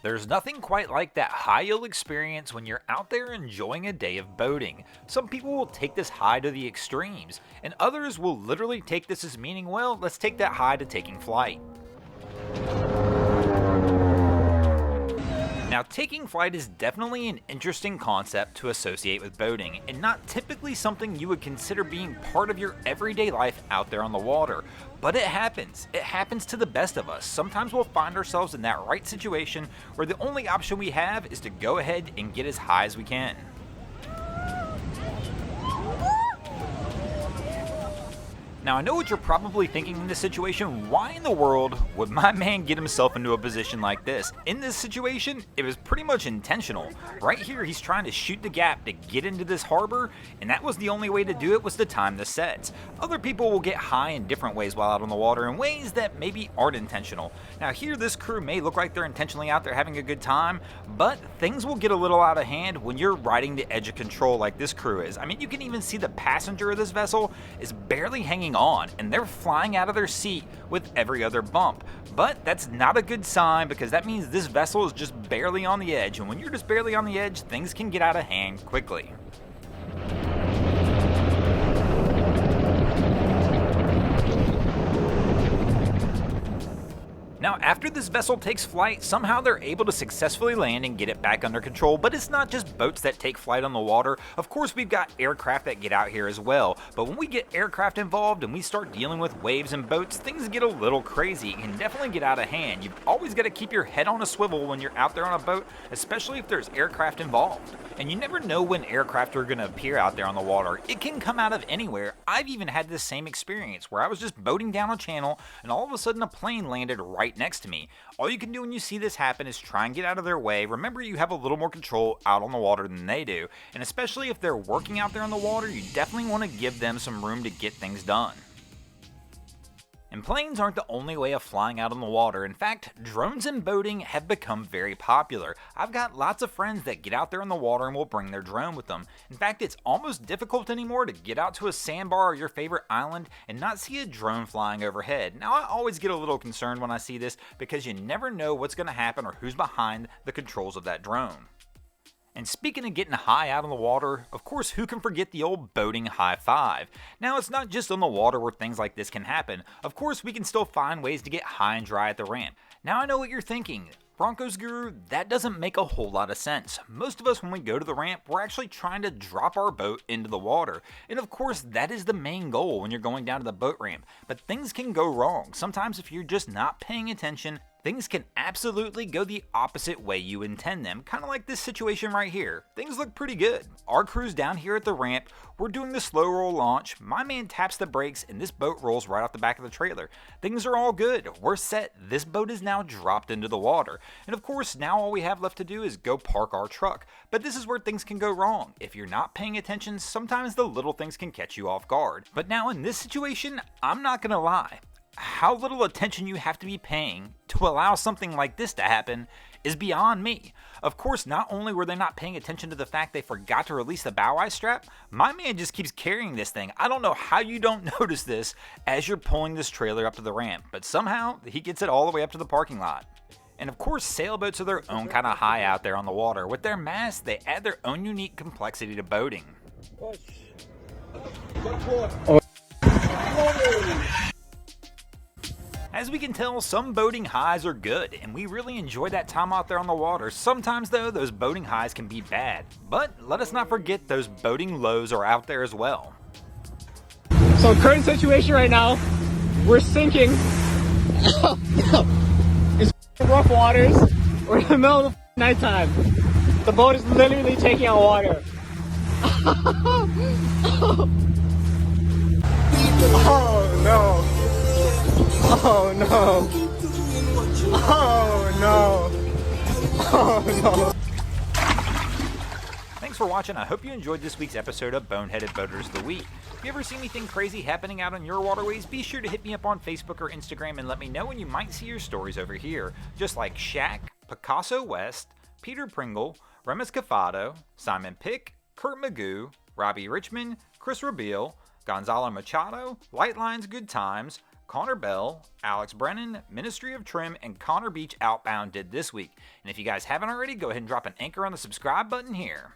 There's nothing quite like that high you'll experience when you're out there enjoying a day of boating. Some people will take this high to the extremes, and others will literally take this as meaning, well, let's take that high to taking flight. Now, taking flight is definitely an interesting concept to associate with boating, and not typically something you would consider being part of your everyday life out there on the water. But it happens. It happens to the best of us. Sometimes we'll find ourselves in that right situation where the only option we have is to go ahead and get as high as we can. Now, I know what you're probably thinking in this situation. Why in the world would my man get himself into a position like this? In this situation, it was pretty much intentional. Right here, he's trying to shoot the gap to get into this harbor, and that was the only way to do it, was to time the sets. Other people will get high in different ways while out on the water, in ways that maybe aren't intentional. Now here, this crew may look like they're intentionally out there having a good time, but things will get a little out of hand when you're riding the edge of control like this crew is. I mean, you can even see the passenger of this vessel is barely hanging on, and they're flying out of their seat with every other bump. But that's not a good sign, because that means this vessel is just barely on the edge, and when you're just barely on the edge, things can get out of hand quickly. Now, after this vessel takes flight, somehow they're able to successfully land and get it back under control. But it's not just boats that take flight on the water. Of course, we've got aircraft that get out here as well. But when we get aircraft involved and we start dealing with waves and boats, things get a little crazy. It can definitely get out of hand. You've always got to keep your head on a swivel when you're out there on a boat, especially if there's aircraft involved. And you never know when aircraft are going to appear out there on the water. It can come out of anywhere. I've even had this same experience where I was just boating down a channel and all of a sudden a plane landed right next to me. All you can do when you see this happen is try and get out of their way. Remember, you have a little more control out on the water than they do, and especially if they're working out there on the water, you definitely want to give them some room to get things done. And planes aren't the only way of flying out on the water. In fact, drones and boating have become very popular. I've got lots of friends that get out there on the water and will bring their drone with them. In fact, it's almost difficult anymore to get out to a sandbar or your favorite island and not see a drone flying overhead. Now, I always get a little concerned when I see this, because you never know what's going to happen or who's behind the controls of that drone. And speaking of getting high out on the water, of course, who can forget the old boating high five? Now, it's not just on the water where things like this can happen. Of course, we can still find ways to get high and dry at the ramp. Now, I know what you're thinking. Broncos Guru, that doesn't make a whole lot of sense. Most of us, when we go to the ramp, we're actually trying to drop our boat into the water. And of course, that is the main goal when you're going down to the boat ramp. But things can go wrong. Sometimes if you're just not paying attention, things can absolutely go the opposite way you intend them, kind of like this situation right here. Things look pretty good. Our crew's down here at the ramp, we're doing the slow roll launch, my man taps the brakes, and this boat rolls right off the back of the trailer. Things are all good, we're set, this boat is now dropped into the water. And of course, now all we have left to do is go park our truck. But this is where things can go wrong. If you're not paying attention, sometimes the little things can catch you off guard. But now in this situation, I'm not gonna lie. How little attention you have to be paying to allow something like this to happen is beyond me. Of course, not only were they not paying attention to the fact they forgot to release the bow eye strap, my man just keeps carrying this thing. I don't know how you don't notice this as you're pulling this trailer up to the ramp, but somehow he gets it all the way up to the parking lot. And of course, sailboats are their own kind of high out there on the water. With their masts, they add their own unique complexity to boating. As we can tell, some boating highs are good, and we really enjoy that time out there on the water. Sometimes though, those boating highs can be bad. But let us not forget those boating lows are out there as well. So current situation right now, we're sinking. It's rough waters. We're in the middle of the nighttime. The boat is literally taking on water. Oh no. Oh no! Oh no! Oh no! Thanks for watching. I hope you enjoyed this week's episode of Boneheaded Boaters of the Week. If you ever see anything crazy happening out on your waterways, be sure to hit me up on Facebook or Instagram and let me know, and you might see your stories over here. Just like Shaq, Picasso West, Peter Pringle, Remus Cafado, Simon Pick, Kurt Magoo, Robbie Richmond, Chris Rabeal, Gonzalo Machado, Lightlines Good Times, Connor Bell, Alex Brennan, Ministry of Trim, and Connor Beach Outbound did this week. And if you guys haven't already, go ahead and drop an anchor on the subscribe button here.